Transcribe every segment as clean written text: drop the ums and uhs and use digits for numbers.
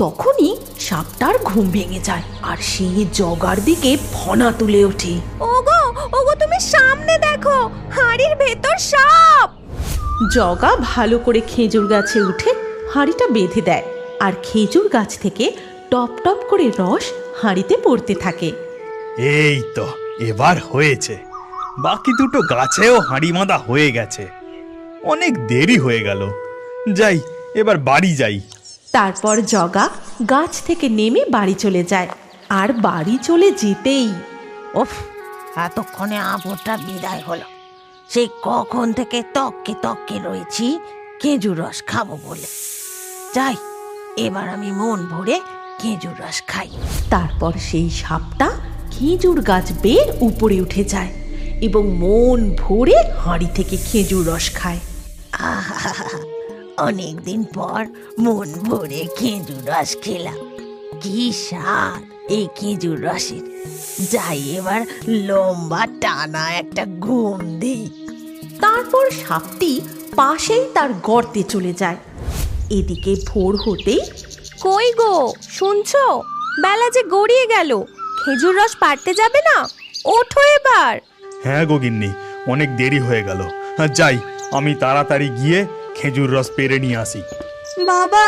তখনই সাপটার ঘুম ভেঙে যায় আর সে জগার দিকে ফনা তুলে ওঠে। ওগো ওগো, তুমি সামনে দেখো, হাঁড়ির ভেতর সাপ। জগা ভালো করে খেজুর গাছে উঠে হাঁড়িটা বেঁধে দেয় আর খেজুর গাছ থেকে টপ টপ করে রস হাঁড়িতে পড়তে থাকে। এই তো এবার হয়েছে, বাকি দুটো গাছেও হাঁড়ি বাঁধা হয়ে গেছে। অনেক দেরি হয়ে গেল, যাই এবার বাড়ি যাই। তারপর জগা গাছ থেকে নেমে বাড়ি চলে যায় আর বাড়ি চলে যেতেই ওফ, এতক্ষণে আপদটা বিদায় হলো। সেই কখন থেকে তককে তককে রয়েছি খেজুর রস খাবো বলে। যাই, এবার আমি মন ভরে খেজুর রস খাই। তারপর সেই সাপটা খেজুর গাছ বেয়ে উপরে উঠে যায় এবং মন ভরে হাঁড়ি থেকে খেজুর রস খায়। আহা, অনেকদিন পর মন ভরে খেজুর রস খেলাম। কি স্বাদ এই খেজুর রসের। যাই এবার লম্বা টানা একটা ঘুম দিই। তারপর সাপটি পাশেই তার গর্তে চলে যায়। এদিকে ভোর হতেই, কই গো, শুনছো? বেলা যে গড়িয়ে গেল, খেজুর রস পাড়তে যাবে না? ওঠো এবার। হ্যাঁ গো গিন্নি, অনেক দেরি হয়ে গেল। যাই, আমি তাড়াতাড়ি গিয়ে খেজুর রস পেরে নিয়ে আসি। বাবা,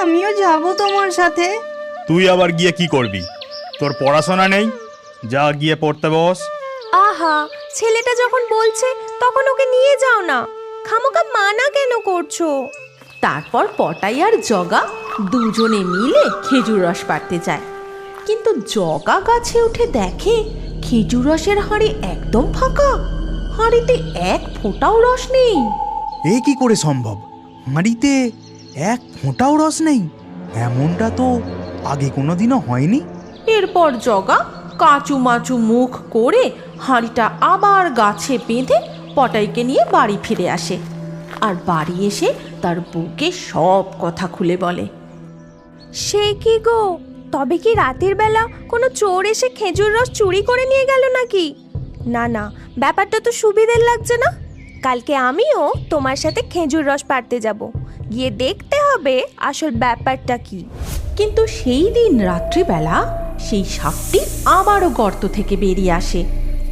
আমিও যাব তোমার সাথে। তুই আবার গিয়ে কি করবি? তোর পড়াশোনা নেই? যা গিয়ে পড়তে বস। আহা, ছেলেটা যখন বলছে তখন ওকে নিয়ে যাও না, খামোকা মানা কেন করছো? তারপর পটাই আর জগা দুজনে মিলে খেজুর রস পাড়তে যায়। কিন্তু জগা গাছে উঠে দেখে খেজুর রসের হাঁড়ি একদম ফাঁকা। হাঁড়িতে এক ফোঁটাও রস নেই। এ কি করে সম্ভব? হাঁড়িতে এক ফোঁটাও রস নেই? এমনটা তো আগে কোনোদিনও হয়নি। এরপর জগা কাঁচু মাচু মুখ করে হাঁড়িটা আবার গাছে বেঁধে পটাইকে নিয়ে বাড়ি ফিরে আসে আর বাড়ি এসে তার বউকে সব কথা খুলে বলে। সে কি গো, তবে কি রাতের বেলা কোনো চোর এসে খেজুর রস চুরি করে নিয়ে গেল নাকি? না না, ব্যাপারটা তো সুবিধের লাগছে না। কালকে আমিও তোমার সাথে খেজুর রস পাড়তে যাব, গিয়ে দেখতে হবে আসল ব্যাপারটা কি। কিন্তু সেই দিন রাত্রিবেলা সেই সাপটি আবারও গর্ত থেকে বেরিয়ে আসে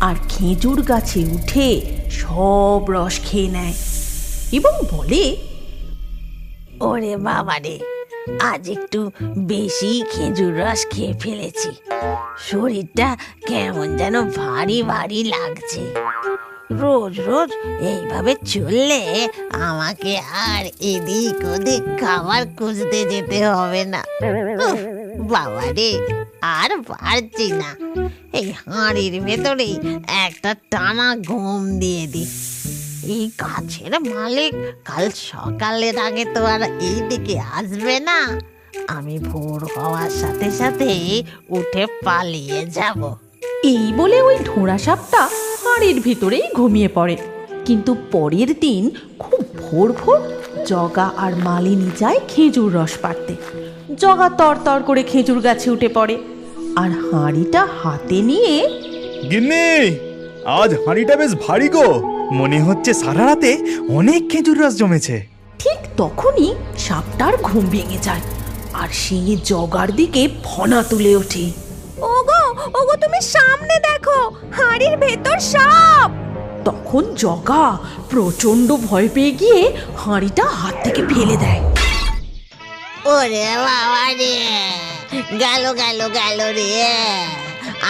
আর খেজুর গাছে উঠে সব রস খেয়ে নেয় এবং বলে, ওরে বাবা রে, আজ একটু বেশি খেজুর রস খেয়ে ফেলেছি। শরীরটা কেমন যেন ভারী ভারী লাগছে। রোজ রোজ এইভাবে চললে আমাকে আর এদিক ওদিক খাবার খুঁজতে যেতে হবে না। উফ, বাবা রে, আর পারছি না। এই হাঁড়ির ভেতরেই একটা টানা ঘুম দিয়ে দিই। এই গাছের মালিক কাল সকালের আগে তো আর এইদিকে আসবে না। আমি ভোর হওয়ার সাথে সাথে উঠে পালিয়ে যাব। এই বলে ওই ঢোঁড়া সাপটা হাঁড়ির ভিতরেই ঘুমিয়ে পড়ে। কিন্তু পরের দিন খুব ভোর ভোর জগা আর মালিনী যায় খেজুর রস পাড়তে। জগা তরতর করে খেজুর গাছে উঠে পড়ে আর হাঁড়িটা হাতে নিয়ে, গিন্নি, আজ হাঁড়িটা বেশ ভারী গো, মনে হচ্ছে সারা রাতে অনেক খেজুর রস জমেছে। ঠিক তখনই সাপটার ঘুম ভেঙে যায় আর সে জগার দিকে ফনা তুলে ওঠে। ওগো ওগো, তুমি সামনে দেখো, হাঁড়ির ভেতর সাপ। তখন জগা প্রচন্ড ভয় পেয়ে গিয়ে হাঁড়িটা হাত থেকে ফেলে দেয়। ওরে বাবা রে, গেল গেল গেল রে,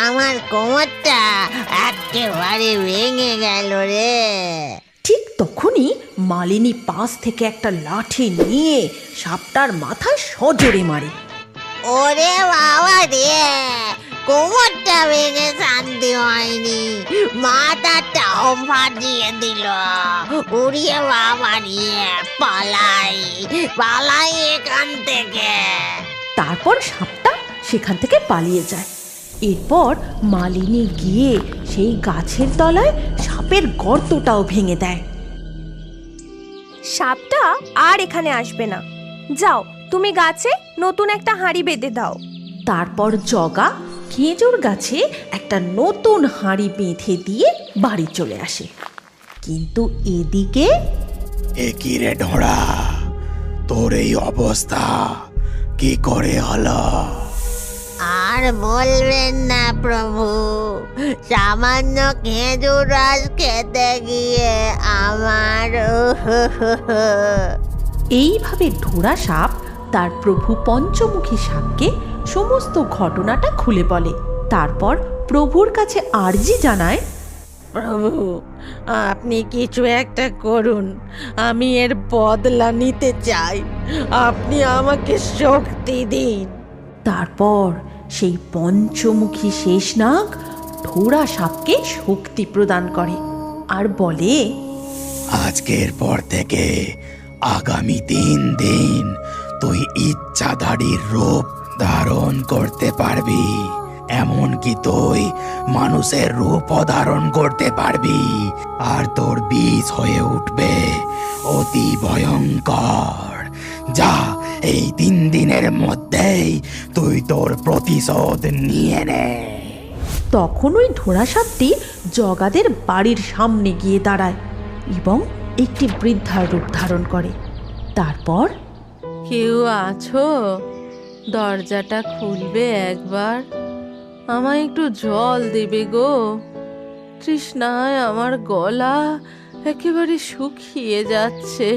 আমার কোমরটা একেবারে ভেঙে গেল রে। ঠিক তখনই মালিনী পাশ থেকে একটা লাঠি নিয়ে সাপটার মাথায় সজোরে মারে। ওরে বাবা রে, কোমরটা ভেঙে শান্তি হয়নি, মাথাটাও ফাটিয়ে দিল। উড়িয়ে বাবা রে, পালাই পালাই এখান থেকে। তারপর সাপটা সেখান থেকে পালিয়ে যায়। এরপর মালিনী গিয়ে সেই গাছের তলায় সাপের গর্তটাও ভেঙে দেয়। সাপটা আর এখানে আসবে না। যাও, তুমি গাছে নতুন একটা হাঁড়ি বেঁধে দাও। তারপর জগা খেজুর গাছে একটা নতুন হাঁড়ি বেঁধে দিয়ে বাড়ি চলে আসে। কিন্তু এদিকে, এ কি রে ঢোঁড়া, তোর এই অবস্থা? কি করে হলো? আর বলবেন না প্রভু, সামান্য খেজুর রস খেতে গিয়ে আমার এইভাবে ঢোড়া সাপ তার প্রভু পঞ্চমুখী সাপকে সমস্ত ঘটনাটা খুলে বলে। তারপর প্রভুর কাছে আর্জি জানায়, প্রভু, আপনি কিছু একটা করুন, আমি এর বদলা নিতে চাই, আপনি আমাকে শক্তি দিন। তারপর সেই পঞ্চমুখী শেষনাগ ঢোড়া সাপকে শক্তি প্রদান করে আর বলে, আজকের পর থেকে আগামী 3 দিন তুই ইচ্ছাধারীর রূপ ধারণ করতে পারবি, এমনকি তুই মানুষের রূপ ধারণ করতে পারবি, আর তোর বীজ হয়ে উঠবে অতি ভয়ঙ্কর। যা, এই 3 দিনের মধ্যেই তুই তোর প্রতিশোধ নিয়ে নে। তখন ওই ঢোড়া সাপটি জগাদের বাড়ির সামনে গিয়ে দাঁড়ায় এবং একটি বৃদ্ধার রূপ ধারণ করে। তারপর, কেউ আছো? দরজাটা খুলবে একবার, আমায় একটু জল দেবে গো। তৃষ্ণায় আমার গলা একেবারে শুকিয়ে যাচ্ছে,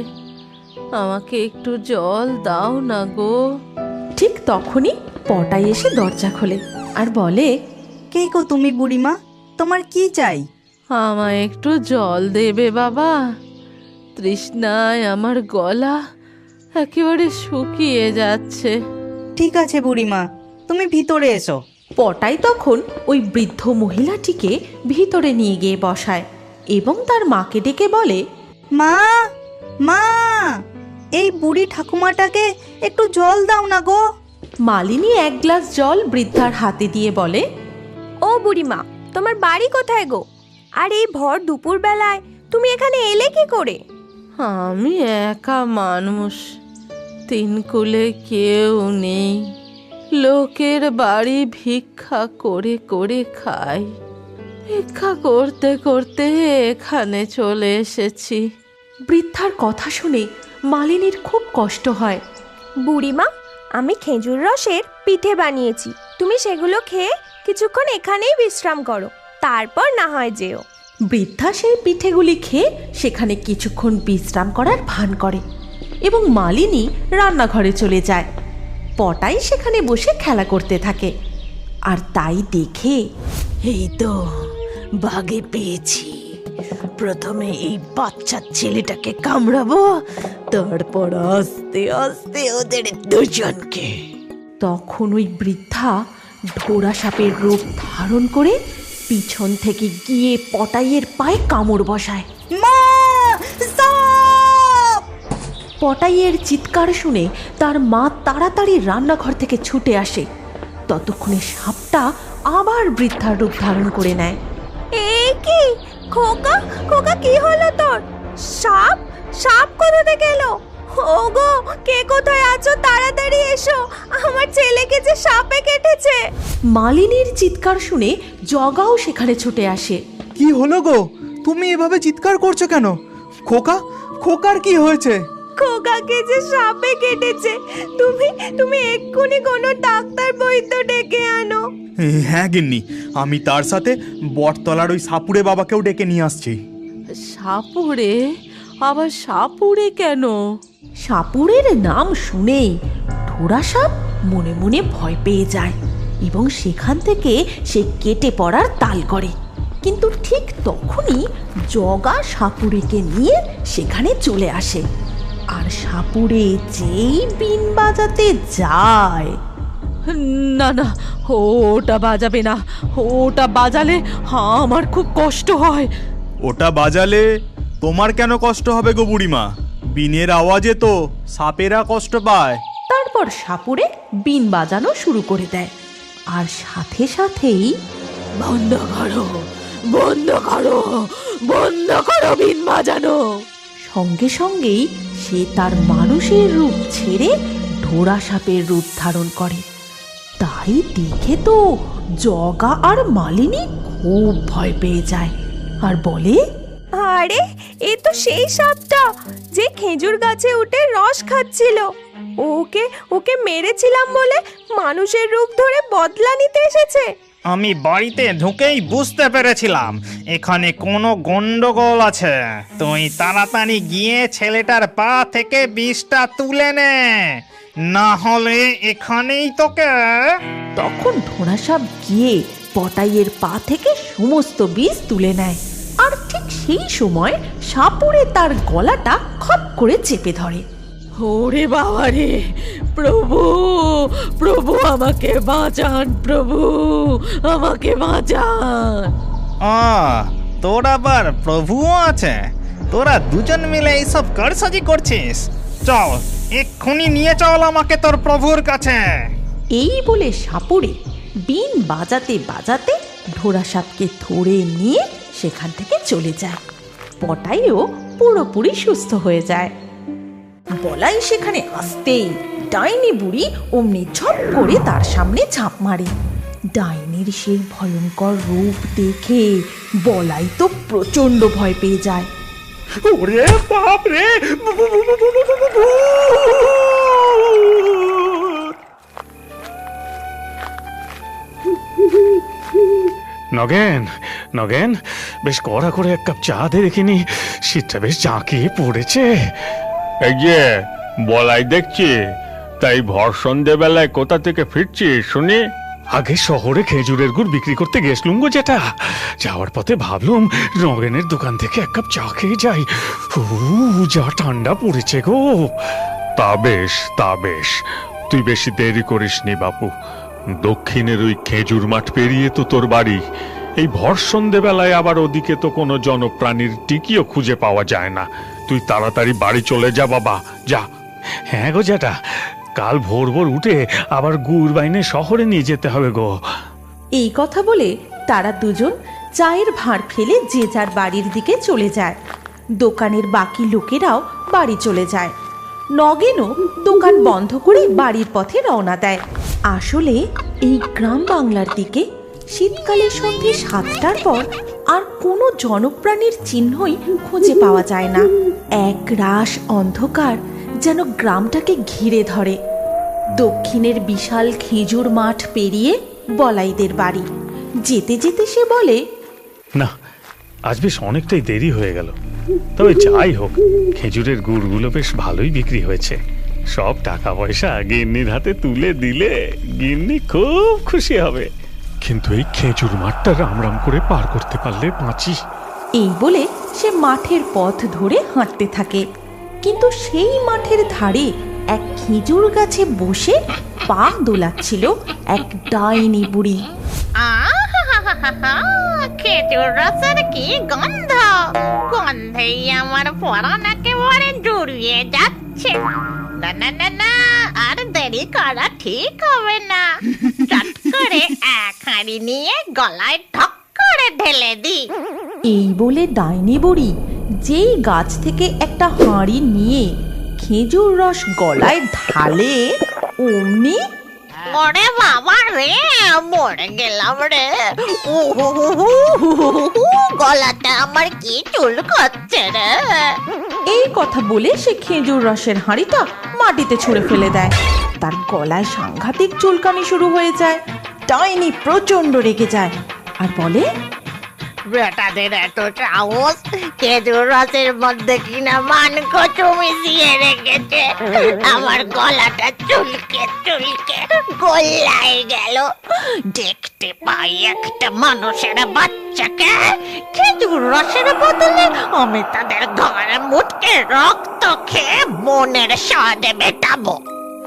আমাকে একটু জল দাও না গো। ঠিক তখনই পটাই এসে দরজা খোলে আর বলে, কে গো তুমি বুড়িমা? তোমার কি চাই? আমায় একটু জল দেবে বাবা, তৃষ্ণায় আমার গলা একেবারে শুকিয়ে যাচ্ছে। ঠিক আছে বুড়িমা, তুমি ভিতরে এসো। পটাই তখন ওই বৃদ্ধ মহিলাটিকে ভিতরে নিয়ে গিয়ে বসায় এবং তার মাকে ডেকে বলে, মা, মা, এই বুড়ি ঠাকুমাটাকে একটু জল দাও না গো। মালিনী 1 গ্লাস জল বৃদ্ধার হাতে দিয়ে বলে, ও বুড়িমা, তোমার বাড়ি কোথায় গো? আর এই ভর দুপুর বেলায় তুমি এখানে এলে কি করে? আমি একা মানুষ, 3 কুলে কেউ নেই, লোকের বাড়ি ভিক্ষা করে করে খাই। ভিক্ষা করতে করতে এখানে চলে এসেছি। বৃদ্ধার কথা শুনে মালিনীর খুব কষ্ট হয়। বুড়িমা, আমি খেজুর রসের পিঠে বানিয়েছি, তুমি সেগুলো খেয়ে কিছুক্ষণ এখানেই বিশ্রাম করো, তারপর না হয় যেও। বৃদ্ধা সেই পিঠেগুলি খেয়ে সেখানে কিছুক্ষণ বিশ্রাম করার ভান করে এবং মালিনী রান্নাঘরে চলে যায়। পটাই সেখানে বসে খেলা করতে থাকে আর তাই দেখে, এই তো বাগে পেয়েছি, প্রথমে এই বাচ্চা ছেলেটাকে কামড়াবো, তারপর আস্তে আস্তে ওদের দুজনকে। তখন ওই বৃদ্ধা ঢোড়া সাপের রূপ ধারণ করে পিছন থেকে গিয়ে পটাইয়ের পায়ে কামড় বসায়। মা, সাপ! পটাইয়ের চিৎকার শুনে তার মা তাড়াতাড়ি রান্নাঘর থেকে ছুটে আসে। ততক্ষণে সাপটা আবার বৃদ্ধার রূপ ধারণ করে নেয়। এ কি খোকা, খোকা কি হলো তোর? সাপ, সাপ কোথা থেকে এলো? ওগো, কে কোথায় আছো? তাড়াতাড়ি এসো, আমার ছেলেকে যে সাপে কেটেছে। মালিনীর চিৎকার শুনে জগাও সেখানে ছুটে আসে। কি হলো গো? তুমি এভাবে চিৎকার করছো কেন? খোকা, খোকার কি হয়েছে? খোকাকে যে সাপে কেটেছে, তুমি এক্ষুনি কোনো ডাক্তার বৈদ্য ডেকে আনো। হ্যাঁ গিন্নি, আমি তার সাথে বটতলার ওই সাপুড়ে বাবাকেও ডেকে নিয়ে আসছি। সাপুড়ে? আবার সাপুড়ে কেন? সাপুড়ের নাম শুনেই ঢোড়া সাপ মনে মনে ভয় পেয়ে যায় এবং সেখান থেকে সে কেটে পড়ার তাল করে। কিন্তু ঠিক তখনই জগা সাপুড়েকে নিয়ে সেখানে চলে আসে আর সাপুড়ে যেই বিন বাজাতে যায়, না না, ওটা বাজাবে না, ওটা বাজালে আমার খুব কষ্ট হয়। ওটা বাজালে তোমার কেন কষ্ট হবে গো বুড়িমা? বিনের আওয়াজে তো সাপেরা কষ্ট পায়। তারপর সাপুড়ে বিন বাজানো শুরু করে দেয় আর সাথে সাথেই, বন্ধ করো, বন্ধ করো, বন্ধ করো বিন বাজানো। সঙ্গে সঙ্গেই সে তার মানুষের রূপ ছেড়ে ঢোড়া সাপের রূপ ধারণ করে। তাই দেখে তো জগা আর মালিনী খুব ভয় পেয়ে যায় আর বলে, আরে, এ তো সেই সাপটা যে খেজুর গাছে উঠে রস খাচ্ছিল। ওকে ওকে মেরেছিলাম বলে মানুষের রূপ ধরে বদলা নিতে এসেছে। আমি বাড়িতে ঢুকেই বুঝতে পেরেছিলাম এখানে কোনো গন্ডগোল আছে। তুই তাড়াতাড়ি গিয়ে ছেলেটার পা থেকে বিষটা তুলে নে, না হলে এখানেই তোকে। তখন ঢোড়াসাপ গিয়ে পটাইয়ের পা থেকে সমস্ত বিষ তুলে নেয়, আর ঠিক সেই সময় সাপুড়ে তার গলাটা খপ করে চেপে ধরে। ওরে বাবা রে, প্রভু প্রভু আমাকে বাঁচান, প্রভু আমাকে বাঁচান। তোর আবার প্রভুও আছে? তোরা দুজন মিলে এইসব কারসাজি করছিস? চল এক্ষুনি নিয়ে চল আমাকে তোর প্রভুর কাছে। এই বলে সাপুড়ে বিন বাজাতে বাজাতে ঢোড়াসাপকে ধরে নিয়ে সেখান থেকে চলে যায়। পটাইও পুরোপুরি সুস্থ হয়ে যায়। বলাই সেখানে আসতেই ডাইনি বুড়ি অমনি ঝপ করে তার সামনে ঝাঁপ মারে। ডাইনির সেই ভয়ঙ্কর রূপ দেখে বলাই তো প্রচন্ড ভয় পেয়ে যায়। ওরে বাপ রে! নগেন, নগেন, বেশ কড়া করে এক কাপ চা দে দেখিনি, শীতটা বেশ জাঁকিয়ে পড়েছে। এই যে বলাই দেখছি, তাই ভর সন্ধেবেলায় কোথা থেকে ফিরছিস শুনি? আগে শহরে খেজুরের গুড় বিক্রি করতে গেছলুম গো যেটা, যাওয়ার পথে ভাবলুম নগেনের দোকান থেকে এক কাপ চা খেয়ে যাই। যা ঠান্ডা পড়েছে গো। তা বেশ, তা বেশ, তুই বেশি দেরি করিসনি বাপু। দক্ষিণের ওই খেজুর মাঠ পেরিয়ে তো তোর বাড়ি। এই ভর সন্ধেবেলায় আবার ওদিকে তো কোনো জনপ্রাণীর টিকিও খুঁজে পাওয়া যায় না। তুই তাড়াতাড়ি বাড়ি চলে যা বাবা, যা। হ্যাঁ গো জ্যাঠা, কাল ভোর ভোর উঠে আবার গুড় বাইনে শহরে নিয়ে যেতে হবে গো। এই কথা বলে তারা দুজন চায়ের ভাঁড় ফেলে যে যার বাড়ির দিকে চলে যায়। দোকানের বাকি লোকেরাও বাড়ি চলে যায়। নগেনও দোকান বন্ধ করে বাড়ির পথে রওনা দেয়। আসলে এই গ্রাম বাংলার দিকে শীতকালে সন্ধ্যে 7টার পর আর কোনো জনপ্রাণীর চিহ্নই খুঁজে পাওয়া যায় না। এক রাশ অন্ধকার যেন গ্রামটাকে ঘিরে ধরে। দক্ষিণের বিশাল খেজুর মাঠ পেরিয়ে বলাইদের বাড়ি যেতে যেতে সে বলে, না, আজ বেশ অনেকটাই দেরি হয়ে গেল। তবে যাই হোক, খেজুরের গুড়গুলো বেশ ভালোই বিক্রি হয়েছে। সব টাকা পয়সা গিন্নির হাতে তুলে দিলে গিন্নি খুব খুশি হবে। কিন্তু এই খেজুর মাঠটা রাম রাম করে পার করতে পারলে বাঁচি। এই বলে সে মাঠের পথ ধরে হাঁটতে থাকে। কিন্তু সেই মাঠের ধারে এক খেজুর গাছে বসে পা দোলাচ্ছিল এক ডাইনি বুড়ি। খেজুর রসের কি গন্ধ! গন্ধেই আমার পরাণ একেবারে জুড়িয়ে যাচ্ছে। না না না না, আর দেরি করা ঠিক হবে না। চট করে এক হাঁড়ি নিয়ে গলায় ঠক করে ঢেলে দি। এই বলে ডাইনি বুড়ি যেই গাছ থেকে একটা হাঁড়ি নিয়ে খেজুর রস গলায় ঢালে, অমনি ওরে বাবা রে, মরে গেলাম রে। গলাটা আমার কি চুল করছে রে। এই কথা বলে সে খেজুর রসের হাঁড়িটা মাটিতে ছুঁড়ে ফেলে দেয়। তার গলায় সাংঘাতিক চুলকানি শুরু হয়ে যায়। ডাইনি প্রচন্ড রেগে যায় আর বলে, বেটাদের এত সাহস, খেজুর রসের মধ্যে কিনা মানকচু মিশিয়ে রেখেছে। আমার গলাটা চুলকে চুলকে গোল্লায় গেল। দেখতে পাই একটা মানুষের বাচ্চাকে খেজুর রসের বদলে আমি তাদের ঘরে মুটকে রক্ত খেয়ে মনের স্বাদে মেটাবো।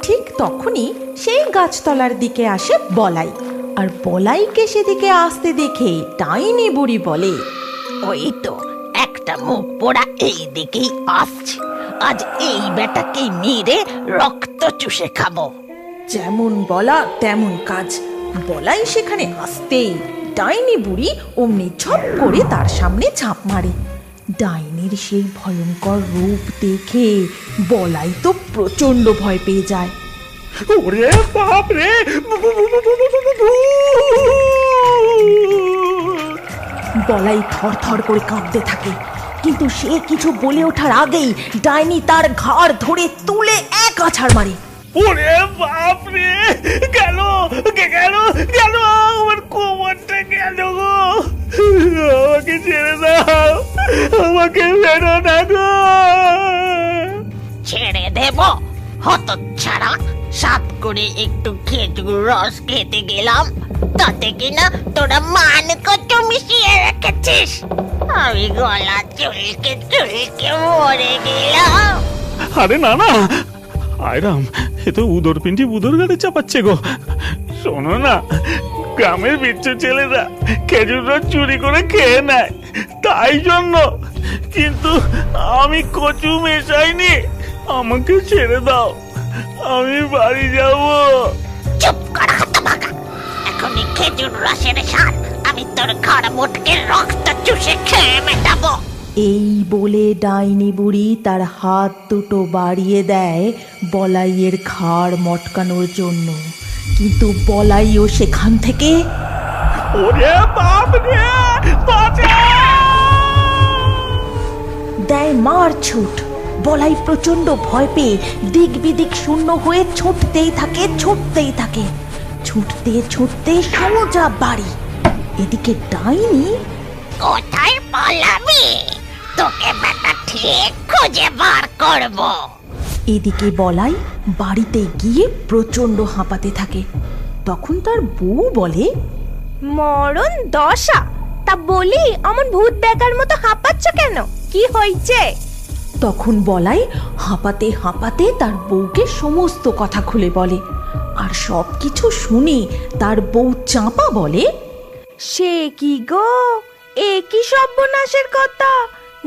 ঠিক তখনই সেই গাছতলার দিকে আসে বলাই। আর বলাইকে সেদিকে আসতে দেখে ডাইনি বুড়ি বলে, ওই তো একটা মুখ পোড়া এই দিকেই আসছে। আজ এই বেটাকে মেরে রক্ত চুষে খাবো। যেমন বলা তেমন কাজ। বলাই সেখানে আসতেই ডাইনি বুড়ি অমনি ঝপ করে তার সামনে ঝাঁপ মারে। ডাইনির সেই ভয়ঙ্কর রূপ দেখে বলাই তো প্রচন্ড ভয় পেয়ে যায়। ওরে বাপ রে! বলাই থরথর করে কাঁপতে থাকে, কিন্তু সে কিছু বলে ওঠার আগেই ডাইনি তার ঘাড় ধরে তুলে এক কাছাড় মারে। ওরে বাপ রে, গেল গেল গেল, আমার কোমরটা গেল গো, আমাকে ছেড়ে দাও, আমাকে বেরো না গো। ছেড়ে দেব হতচ্ছাড়া, সাত করে একটু খেজুর রস খেতে গেলাম, তাতে কিনা তোরা মান কত মিশিয়ে রেখেছিস, আমি গলা চুলকে চুলকে মরে গেলাম। আরে না না আয়রাম, এ তো উদর পিন্ডি উদর গাড়ি চাপাচ্ছে গো। শোনো না, গ্রামের বিচ্ছু ছেলেরা খেজুর রস চুরি করে খেয়ে নেয়, তাই জন্য। কিন্তু আমি কচু মেশাইনি, আমাকে ছেড়ে দাও, আমি বাড়ি যাব। চুপ কর হতভাগা, এখনই খেজুর রসের স্বাদ আমি তোর ঘর মুটকে রক্ত চুষে খেয়ে মেটাবো। এই বলে ডাইনি বুড়ি তার হাত দুটো বাড়িয়ে দেয় বলাইয়ের ঘাড় মটকানোর জন্য, কিন্তু বলাইও সেখান থেকে ওরে বাপ রে, দেয় মার ছুট। বলাই প্রচন্ড ভয় পেয়ে দিক বিদিক শূন্য হয়ে ছুটতেই থাকে, ছুটতে ছুটতে সোজা বাড়ি। এদিকে ডাইনি কোথায় পালাবি, তোকে বেটা ঠিক খুঁজে বার করব। এদিকে বলাই বাড়িতে গিয়ে প্রচন্ড হাঁপাতে থাকে। তখন তার বউ বলে, মরণ দশা, তা বলি অমন ভূত দেখার মতো হাঁপাচ্ছ কেন, কি হয়েছে? তখন বলাই হাঁপাতে হাঁপাতে তার বউকে সমস্ত কথা খুলে বলে। আর সব কিছু শুনে তার বউ চাঁপা বলে, সে কি গো, এ কি সর্বনাশের কথা!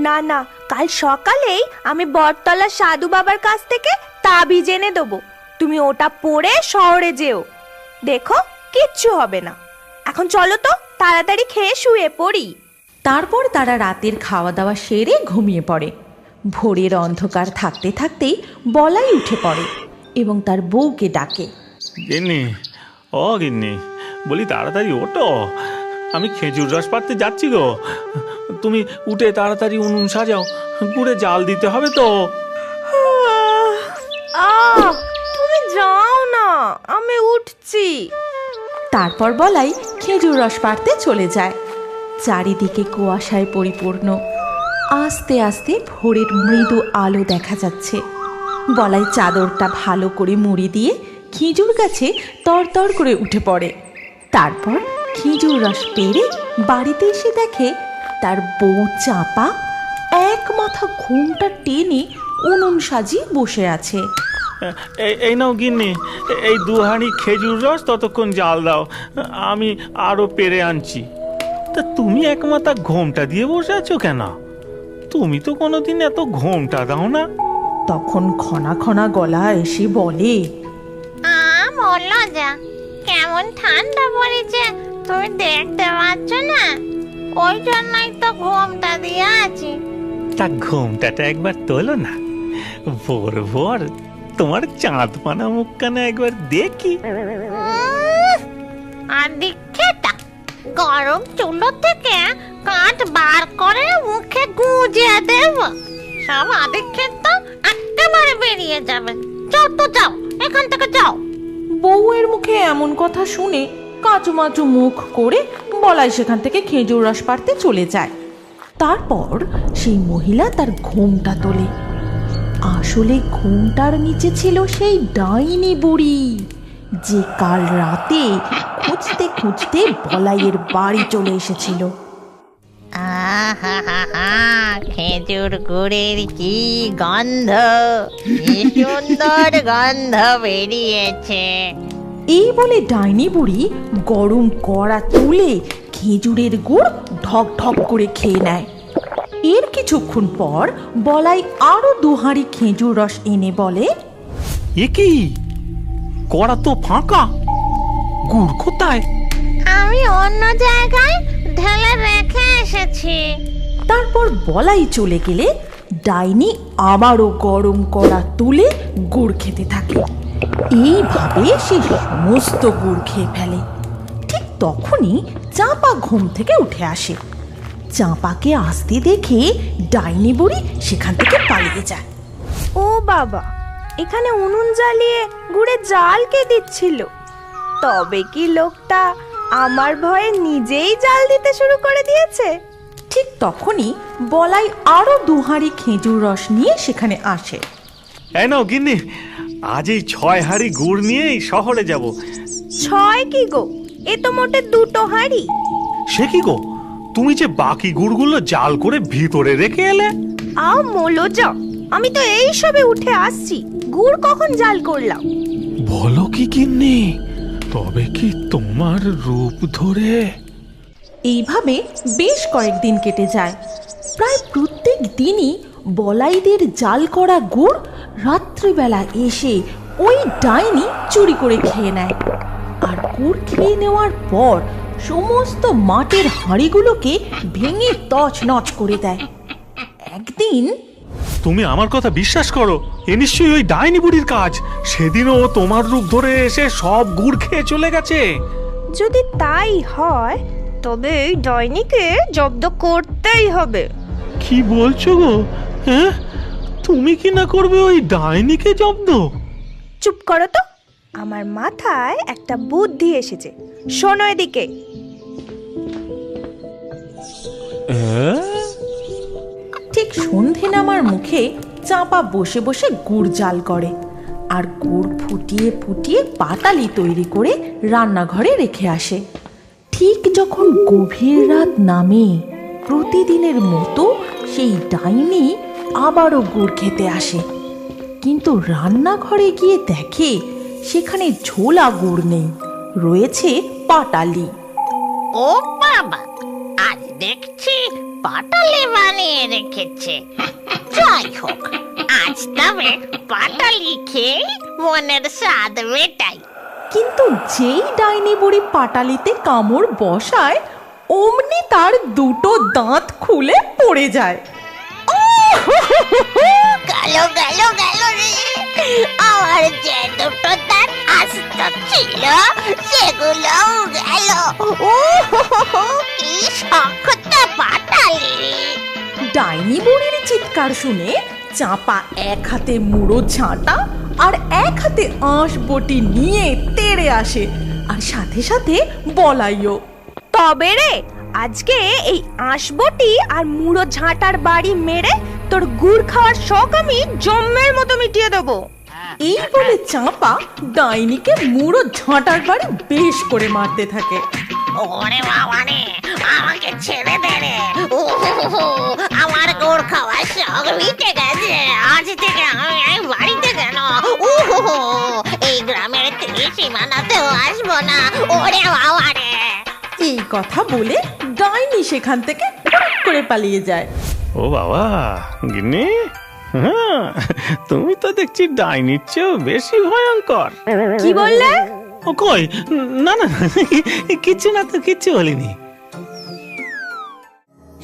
না না, কাল সকালেই আমি বটতলা সাধু বাবার কাছ থেকে তাবিজ এনে দেবো, তুমি ওটা পরে শহরে যেও, দেখো কিচ্ছু হবে না। এখন চলো তো, তাড়াতাড়ি খেয়ে শুয়ে পড়ি। তারপর তারা রাতের খাওয়া দাওয়া সেরে ঘুমিয়ে পড়ে। ভোরের অন্ধকার থাকতে থাকতেই বলাই উঠে পড়ে এবং তার বউকে ডাকে। গিন্নি, ও গিন্নি, বলি তাড়াতাড়ি ওঠো, আমি খেজুর রস পাড়তে যাচ্ছি গো। তুমি উঠে তাড়াতাড়ি উনুন সাজাও, গুড়ে জাল দিতে হবে তো। তুমি যাও না, আমি উঠছি। তারপর বলাই খেজুর রস পাড়তে চলে যায়। চারিদিকে কুয়াশায় পরিপূর্ণ। আস্তে আস্তে ভোরের মৃদু আলো দেখা যাচ্ছে। বলাই চাদরটা ভালো করে মুড়ি দিয়ে খেজুর গাছে তরতর করে উঠে পড়ে। তারপর খেজুর রস পেরে বাড়িতে এসে দেখে তার বউ চাঁপা এক মাথা ঘুমটা টেনে উনুন সাজিয়ে বসে আছে। এই নাও গিন্নি, এই দুহাড়ি খেজুর রস ততক্ষণ জাল দাও, আমি আরো পেরে আনছি। তা তুমি একমাত্র ঘোমটা দিয়ে বসে আছো কেন? তুমি তো কোনোদিন এত ঘোমটা দাও না। তখন খনা খনা গলা এসে বলে, বললো যা, কেমন ঠান্ডা পড়েছে তুমি দেখতে পাচ্ছ না, ওই জন্যই তো ঘুমটা দিয়ে আছি। তা ঘোমটাটা একবার তোলো না, ভোর ভোর তোমার চাঁদ পানা মুখখানা একবার দেখি। আর দীক্ষেটা গরম চুলো থেকে কাঠ বার করে মুখে গুঁজে দেব, সব আদিক্ষেত তো একেবারে বেরিয়ে যাবে। যাও তো যাও, এখান থেকে যাও। বউয়ের মুখে এমন কথা শুনে কাচুমাচু মুখ করে বলাই সেখান থেকে খেজুর রস পাড়তে চলে যায়। তারপর সেই মহিলা তার ঘোমটা তোলে। আসলে ঘোমটার নিচে ছিল সেই ডাইনি বুড়ি, যে কাল রাতে খুঁজতে খুঁজতে বলাইয়ের বাড়ি চলে এসেছিল। খেজুর গুড়ের কি গন্ধ, কি সুন্দর গন্ধ বেরিয়েছে। এই বলে ডাইনি বুড়ি গরম কড়া তুলে খেজুরের গুড় ঢক ঢক করে খেয়ে নেয়। এর কিছুক্ষণ পর বলাই আরো দুহাড়ি খেজুর রস এনে বলে, এ কি, কড়া তো ফাঁকা, গুড় কোথায়? আমি অন্য জায়গায় ঢেলে রেখে এসেছি। তারপর বলাই চলে গেলে ডাইনি আবারও গরম কড়া তুলে গুড় খেতে থাকে। এইভাবে সে সমস্ত গুড় খেয়ে ফেলে। ঠিক তখনই চাঁপা ঘুম থেকে উঠে আসে। চাঁপাকে আসতে দেখে ডাইনি বুড়ি সেখান থেকে পালিয়ে যায়। ও বাবা, এখানে উনুন জ্বালিয়ে গুড়ে জাল কে দিচ্ছিল? তবে কি লোকটা আমার ভয়ে নিজেই জাল দিতে শুরু করে দিয়েছে? ঠিক তখনই বলাই আরো 2 হাঁড়ি খেজুর রস নিয়ে সেখানে আসে। এই নাও গিন্নি, আজ এই 6 হাঁড়ি গুড় নিয়েই শহরে যাব। 6 কি গো, এ তো মোটে 2 হাঁড়ি। সে কি গো, তুমি যে বাকি গুড়গুলো জাল করে ভিতরে রেখে এলে? আও মোলোজা, আমি তো এই সবে উঠে আসছি, গুড় কখন জাল করলাম? বলো কি গিন্নি, তবে কি তোমার রূপ ধরে? এইভাবে বেশ কয়েকদিন কেটে যায়। প্রায় প্রত্যেক দিনই বলাইদের জাল করা গুড় রাত্রিবেলা এসে ওই ডাইনি চুরি করে খেয়ে নেয়। আর গুড় খেয়ে নেওয়ার পর সমস্ত মাটির হাঁড়িগুলোকে ভেঙে তছনছ করে দেয়। একদিন তুমি আমার কথা বিশ্বাস করো, এ নিশ্চয়ই ওই ডাইনি বুড়ির কাজ। সেদিনও তোমার রূপ ধরে এসে সব গুড় খেয়ে চলে গেছে। যদি তাই হয় তবে এই ডাইনিকে জব্দ করতেই হবে। কি বলছো গো? হ্যাঁ, তুমি কি না করবে ওই ডাইনিকে জব্দ? চুপ করো তো, আমার মাথায় একটা বুদ্ধি এসেছে, শোনো এদিকে। ঠিক সন্ধে নামার মুখে চাঁপা বসে বসে গুড় জাল করে আর গুড় ফুটিয়ে ফুটিয়ে পাটালি তৈরি করে রান্নাঘরে রেখে আসে। ঠিক যখন গভীর রাত নামে প্রতিদিনের মতো সেই ডাইনি আবারও গুড় খেতে আসে, কিন্তু রান্নাঘরে গিয়ে দেখে সেখানে ঝোলা গুড় নেই, রয়েছে পাটালি। ও বাবা, আজ দেখছি পাটালি বানিয়ে রেখেছে। যাই হোক, আজ তবে পাটালি খেয়ে মনের স্বাদ মেটাই। কিন্তু যেই ডাইনি বুড়ি পাটালিতে কামড় বসায় অমনি তার 2টো দাঁত খুলে পড়ে যায়। গেল গেল গেল রে, আমার যে 2টো দাঁত আস্ত ছিল সেগুলো গেল। কি শক্ত পাটালি! ডাইনি বুড়ির চিৎকার শুনে চাঁপা এক হাতে মুড়ো ঝাঁটা আর এক হাতে আঁশ বটি নিয়ে তেড়ে আসে, আর সাথে সাথে বলাইও। তবে রে, আজকে এই আঁশবটি আর মুড়ো ঝাঁটার বাড়ি মেরে তোর গুড় খাওয়ার শখ আমি জম্মের মতো মিটিয়ে দেবো। এই বলে চাঁপা ডাইনিকে মুড়ো ঝাঁটার বাড়ি বেশ করে মারতে থাকে। ওরে বাবা রে, আমাকে ছেড়ে দে রে। আমার গুড় খাওয়ার শখ মিটে গেছে। আজ থেকে আমি এই বাড়িতে কেন, এই গ্রামের ত্রিসীমানাতেও আসবো না। ওরে বাবা রে! এই কথা বলে ডাইনি সেখান থেকে ফট করে পালিয়ে যায়। ও বাবা, গিন্নি, হ্যাঁ, তুমি তো দেখছি ডাইনির চেয়েও বেশি ভয়ঙ্কর। কি বললে? ও কই, না না, কিচ্ছু না, তো কিচ্ছু বলিনি।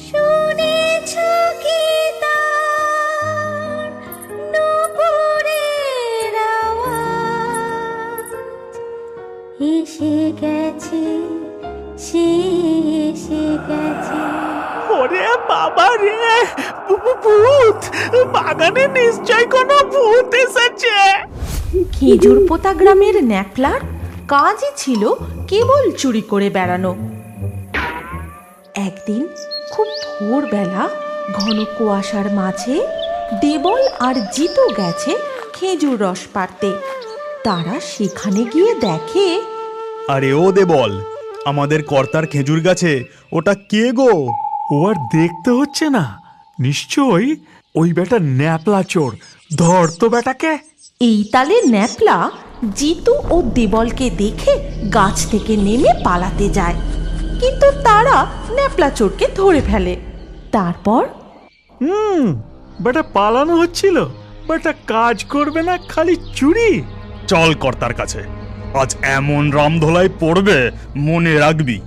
শুনেছো কি তার নুপুরের আওয়াজ? এসে গেছে, সে এসে গেছে। ওরে বাবা রে, ভূত! বাগানে নিশ্চয় কোনো ভূত এসেছে। খেজুর পোতা গ্রামের ন্যাকলার কাজই ছিল কেবল চুরি করে বেড়ানো। একদিন খুব ভোরবেলা ঘন কুয়াশার মাঝে দেবল আর জিতু গেছে খেজুর রস পাড়তে। তারা সেখানে গিয়ে দেখে, আরে ও দেবল, আমাদের কর্তার খেজুর গাছে ওটা কে গো? ও আর দেখতে হচ্ছে না? নিশ্চয়ই ওই বেটা ন্যাপলা চোর। ধর তো বেটাকে। এই তালে ন্যাপলা জিতু ও দেবলকে দেখে গাছ থেকে নেমে পালাতে যায়, কিন্তু তারা ন্যাপলা চোরকে ধরে ফেলে। তারপর বেটা পালানো হচ্ছিল, বেটা কাজ করবে না, খালি চুরি। চল কর্তার কাছে, আজ এমন রামধোলাই পড়বে মনে রাখবি।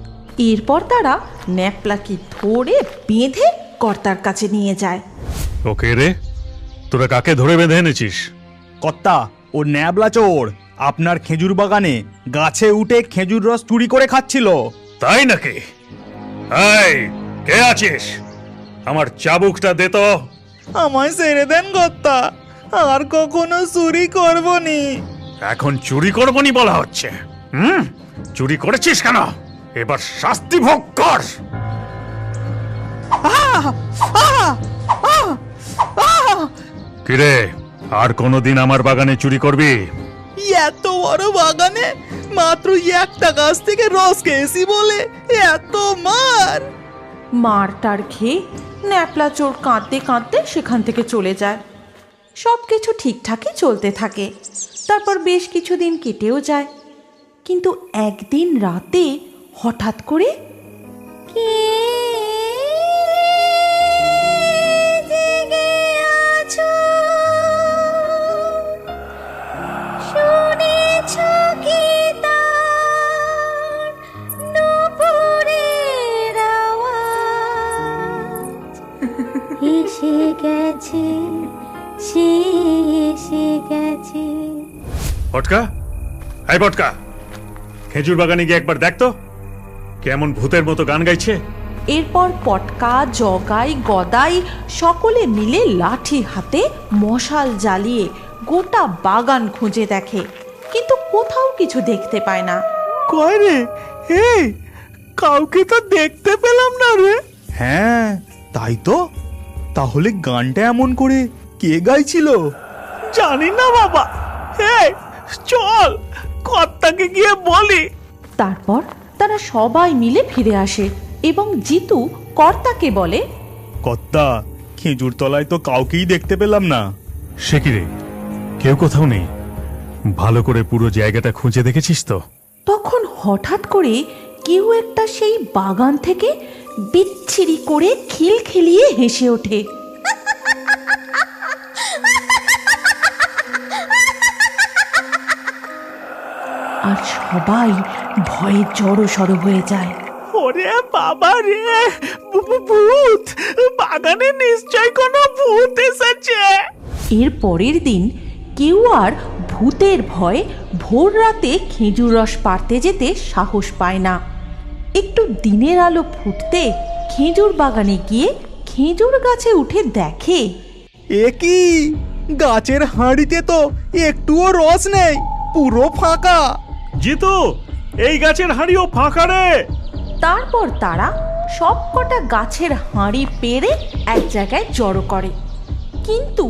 এরপর তারা ন্যাপলাকে ধরে বেঁধে কর্তার কাছে নিয়ে যায়। ওকে রে, তোরা কাকে ধরে বেঁধে এনেছিস? কর্তা, ও ন্যাবলা চোর আপনার খেজুর বাগানে গাছে উঠে খেজুর রস চুরি করে খাচ্ছিল। তাই নাকি? এই, কে আছিস? আমার চাবুকটা দে তো। আমায় ছেড়ে দেন কর্তা, আর কখনো চুরি করবনি। এখন চুরি করবনি বলা হচ্ছে? চুরি করেছিস কেন? এবার শাস্তি ভোগ কর। কিরে, আর কোনোদিন আমার বাগানে চুরি করবি? এত বড় বাগানে মাত্র একটা গাছ থেকে রস খেয়েছি বলে এত মার। মারটার খেয়ে ন্যাপলা চোর কাঁদতে কাঁদতে সেখান থেকে চলে যায়। সব কিছু ঠিকঠাকই চলতে থাকে। তারপর বেশ কিছুদিন কেটেও যায়। কিন্তু একদিন রাতে হঠাৎ করে এসে গেছে, সে এসে গেছে। পটকা, এই পটকা, খেজুর বাগানে গিয়ে একবার দেখতো কেমন ভূতের মতো গান গাইছে। এরপর পটকা, জগাই, গদাই সকলে মিলে লাঠি হাতে মশাল জ্বালিয়ে গোটা বাগান খুঁজে দেখে, কিন্তু কোথাও কিছু দেখতে পায় না। কয় রে, এই কাউকে তো দেখতে পেলাম না রে। হ্যাঁ তাই তো, তাহলে গানটা এমন করে কে গাইছিল? জানি না বাবা, এই চল কর্তাকে গিয়ে বলি। তারপর তারা সবাই মিলে ফিরে আসে এবং জিতু কর্তাকে বলে, কর্তা, খেজুর তলায় তো কাউকেই দেখতে পেলাম না। সে কি রে, কেউ কোথাও নেই? ভালো করে পুরো জায়গাটা খুঁজে দেখেছিস তো? তখন হঠাৎ করে কেউ একটা সেই বাগান থেকে বিচ্ছিরি করে খিলখিলিয়ে হেসে ওঠে। আর সবাই ভয়ে জড়সড় হয়ে যায়। ওরে বাবা রে, ভূত! বাগানে নিশ্চয় কোনো ভূত এসেছে। এর পরের দিন কেউ আর ভূতের ভয়ে ভোর রাতে খেজুর রস পাড়তে যেতে সাহস পায় না। একটু দিনের আলো ফুটতে খেজুর বাগানে গিয়ে খেজুর গাছে উঠে দেখে, এ কি, গাছের হাঁড়িতে তো একটুও রস নেই, পুরো ফাঁকা। জিতু, এই গাছের হাঁড়িও ফাঁকা রে। তারপর তারা সবকটা গাছের হাঁড়ি পেরে এক জায়গায় জড়ো করে, কিন্তু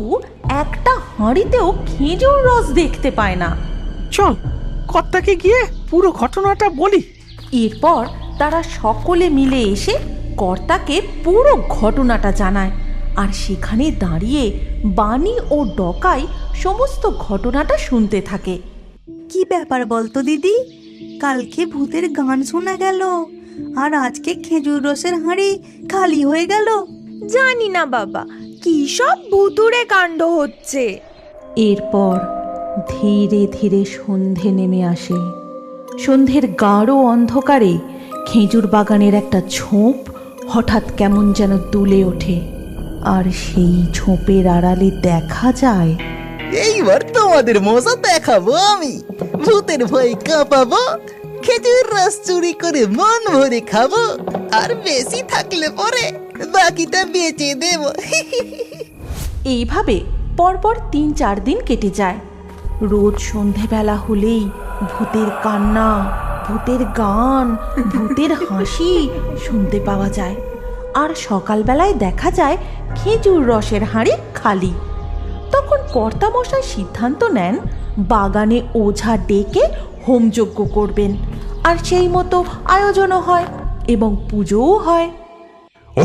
একটা হাঁড়িতেও খেজুর রস দেখতে পায় না। চল কর্তাকে গিয়ে পুরো ঘটনাটা বলি। এরপর তারা সকলে মিলে এসে কর্তাকে পুরো ঘটনাটা জানায়। আর সেখানে দাঁড়িয়ে বানি ও ডকাই সমস্ত ঘটনাটা শুনতে থাকে। কি ব্যাপার বলতো দিদি, কালকে ভূতের গান শোনা গেল আর আজকে খেজুর রসের হাঁড়ি খালি হয়ে গেল। জানি না বাবা, কি সব ভুতুড়ে কাণ্ড হচ্ছে। এরপর ধীরে ধীরে সন্ধে নেমে আসে। সন্ধ্যের গাঢ় অন্ধকারে খেজুর বাগানের একটা ঝোপ হঠাৎ কেমন যেন দুলে ওঠে, আর সেই ঝোপের আড়ালে দেখা যায় এইবার তোমাদের মজা দেখাবো আমি। ভূতের ভয় কাঁপাবো, খেজুর রস চুরি করে মন ভরে খাবো, আর বেশি থাকলে পরে বাকিটা বেচে দেব। এইভাবে পরপর ৩-৪ দিন কেটে যায়। রোজ সন্ধেবেলা হলেই ভূতের কান্না, ভূতের গান, ভূতের হাসি শুনতে পাওয়া যায়। আর সকালবেলায় দেখা যায় খেজুর রসের হাঁড়ি খালি। তখন কর্তামশাই সিদ্ধান্ত নেন বাগানে ওঝা ডেকে হোমযজ্ঞ করবেন, আর সেই মতো আয়োজনও হয় এবং পুজোও হয়।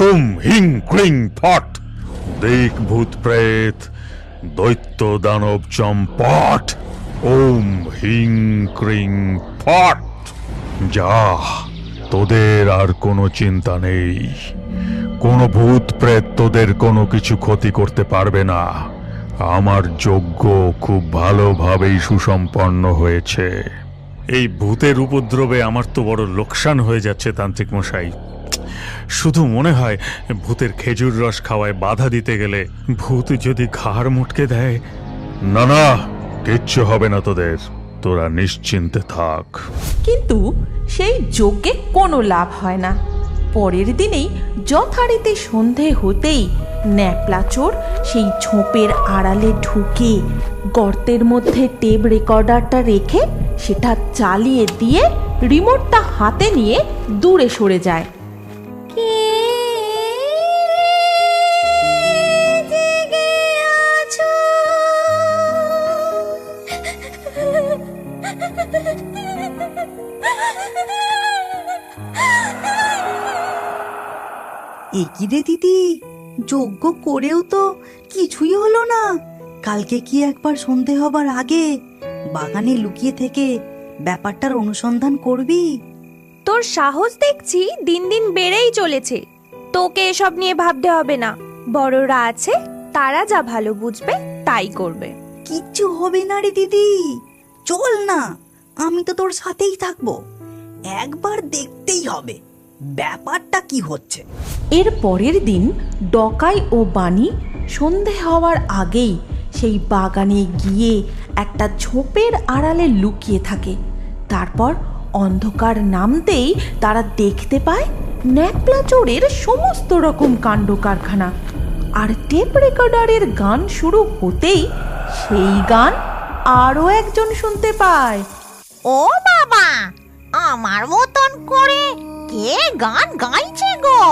ওম হিং ক্রিং ফট, দেখ ভূত প্রেত দৈত্য দানব চম্পট। ওম হিং ক্রিং ফট। যা, তোদের আর কোনো চিন্তা নেই, কোনো ভূত প্রেত তোদের কোনো কিছু ক্ষতি করতে পারবে না। আমার যজ্ঞ খুব ভালোভাবেই সুসম্পন্ন হয়েছে। এই ভূতের উপদ্রবে আমার তো বড় লোকসান হয়ে যাচ্ছে তান্ত্রিক মশাই। শুধু মনে হয় ভূতের খেজুর রস খাওয়ায় বাধা দিতে গেলে ভূত যদি ঘাড় মুটকে দেয়। না না, কিচ্ছু হবে না তোদের, তোরা নিশ্চিন্তে থাক। কিন্তু সেই যজ্ঞে কোনো লাভ হয় না। পরের দিনেই যথারীতি সন্ধে হতেই ন্যাপলা চোর সেই ঝোপের আড়ালে ঢুকে গর্তের মধ্যে টেপ রেকর্ডারটা রেখে সেটা চালিয়ে দিয়ে রিমোটটা হাতে নিয়ে দূরে সরে যায়। একি রে দিদি, যজ্ঞ করেও তো কিছুই হলো না। কালকে কি একবার সন্ধে হবার আগে বাগানে লুকিয়ে থেকে ব্যাপারটার অনুসন্ধান করবি? তোর সাহস দেখছি দিন দিন বেড়েই চলেছে। তোকে এসব নিয়ে ভাবতে হবে না, বড়রা আছে, তারা যা ভালো বুঝবে তাই করবে। কিচ্ছু হবে না রে দিদি, চল না, আমি তো তোর সাথেই থাকবো। একবার দেখতেই হবে ব্যাপারটা কি হচ্ছে। এর পরের দিন ডকাই ও বানি সন্ধে হওয়ার আগেই সেই বাগানে গিয়ে একটা ঝোপের আড়ালে লুকিয়ে থাকে। তারপর অন্ধকার নামতেই তারা দেখতে পায় ন্যাপলা চোরের সমস্ত রকম কাণ্ড কারখানা। আর টেপ রেকর্ডারের গান শুরু হতেই সেই গান আরও একজন শুনতে পায়। ও বাবা, আমার মতন করে কে গান গাইছে গো?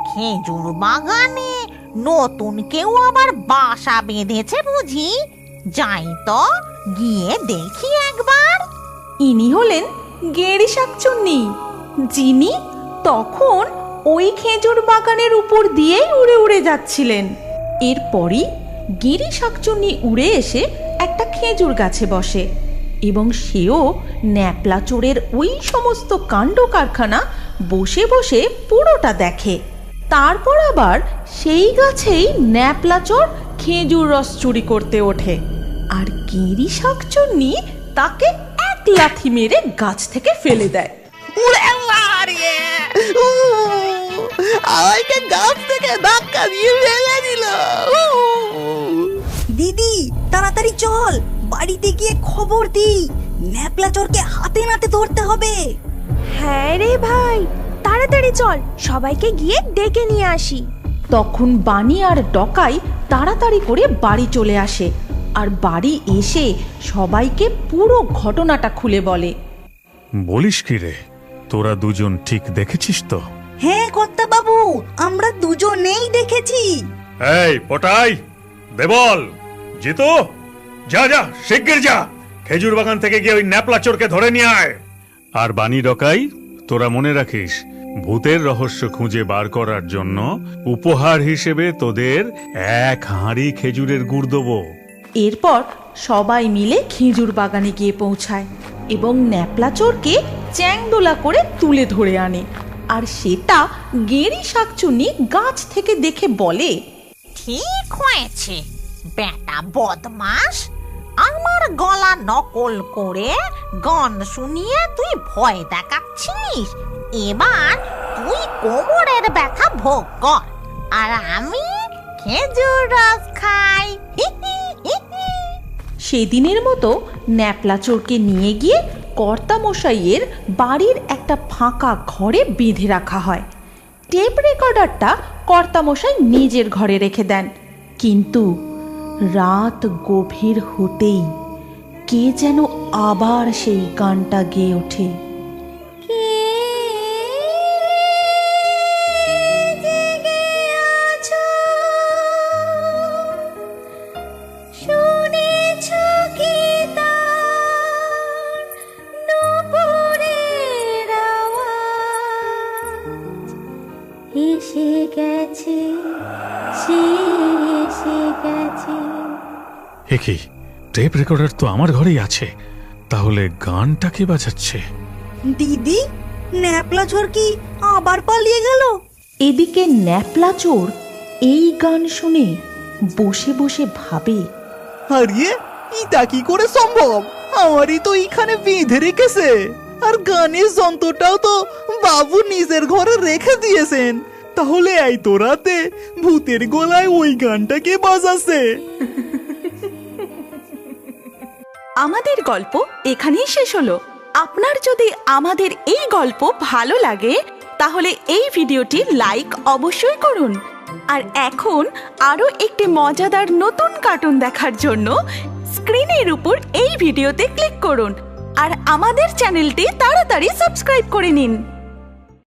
খেজুর বাগানে নতুন কেউ আবার বাসা বেঁধেছে বুঝি? যাই তো, গিয়ে দেখি একবার। ইনি হলেন গেঁড়ি শাকচুন্নি, যিনি তখন ওই খেজুর বাগানের উপর দিয়েই উড়ে উড়ে যাচ্ছিলেন। এরপরই গেঁড়ি শাকচুন্নি উড়ে এসে একটা খেজুর গাছে বসে এবং সেও ন্যাপলা চোরের ওই সমস্ত কাণ্ড কারখানা বসে বসে পুরোটা দেখে। তারপর আবার সেই গাছেই ন্যাপলা চোর খেজুর রস চুরি করতে ওঠে, আর গেঁড়ি শাকচুন্নি তাকে এক লাথি মেরে গাছ থেকে ফেলে দেয়। আমাকে গাছ থেকে ধাক্কা দিয়ে ফেলে দিল। দিদি তাড়াতাড়ি চল, বাড়িতে গিয়ে খবর দি, ন্যাপলা চোরকে হাতে নাতে ধরতে হবে। হ্যাঁ রে ভাই, তাড়াতাড়ি চল, সবাইকে গিয়ে ডেকে নিয়ে আসি। তখন বানি আর ডকাই তাড়াতাড়ি করে বাড়ি চলে আসে, আর বাড়ি এসে সবাইকে পুরো ঘটনাটা খুলে বলে। বলিস কি রে, তোরা দুজন ঠিক দেখেছিস তো? হ্যাঁ কর্তা বাবু, আমরা দুজনেই দেখেছি। এই পটাই, দেবল, জিতু, যা যা শিগগির যা, খেজুর বাগান থেকে গিয়ে ওই ন্যাপলা চোরকে ধরে নিয়ে আয়। আর বানি ডকাই, তোরা মনে রাখিস, ভূতের রহস্য খুঁজে বার করার জন্য উপহার হিসেবে তোদের 1 হাঁড়ি খেজুরের গুড় দেবো। এরপর সবাই মিলে খেজুর বাগানে গিয়ে পৌঁছায় এবং ন্যাপলা চোরকে চ্যাংদোলা করে তুলে ধরে আনে। আর সেটা গেঁড়ি শাকচুন্নি গাছ থেকে দেখে বলে, ঠিক হয়েছে বেটা বদমাস, আমার গলা নকল করে গান শুনিয়ে তুই ভয় দেখাচ্ছিস। এবার তুই কোমরের ব্যথা ভোগ কর, আর আমি খেজুর রস খাই। সেদিনের মতো ন্যাপলা চোরকে নিয়ে গিয়ে কর্তামশাইয়ের বাড়ির একটা ফাঁকা ঘরে বেঁধে রাখা হয়। টেপ রেকর্ডারটা কর্তামশাই নিজের ঘরে রেখে দেন, কিন্তু রাত গভীর হতেই কে যেন আবার সেই গানটা গেয়ে ওঠে। কি টেপ রেকর্ডার তো আমার ঘরেই আছে, তাহলে গানটা কে বাজাচ্ছে? দিদি, ন্যাপলা চোর কি আবার পালিয়ে গেল? এদিকে ন্যাপলা চোর এই গান শুনে বসে বসে ভাবে, আরে এটা কি করে সম্ভব? আমারই তো এইখানে বেঁধে রেখেছে, আর গানের যন্ত্রটাও তো বাবু নিজের ঘরে রেখে দিয়েছেন। তাহলে এই তো রাতে ভূতের গলায় ওই গানটা কে বাজাচ্ছে? আমাদের গল্প এখানেই শেষ হলো। আপনার যদি আমাদের এই গল্প ভালো লাগে তাহলে এই ভিডিওটি লাইক অবশ্যই করুন। আর এখন আরো একটি মজাদার নতুন কার্টুন দেখার জন্য স্ক্রিনের উপর এই ভিডিওতে ক্লিক করুন আর আমাদের চ্যানেলটি তাড়াতাড়ি সাবস্ক্রাইব করে নিন।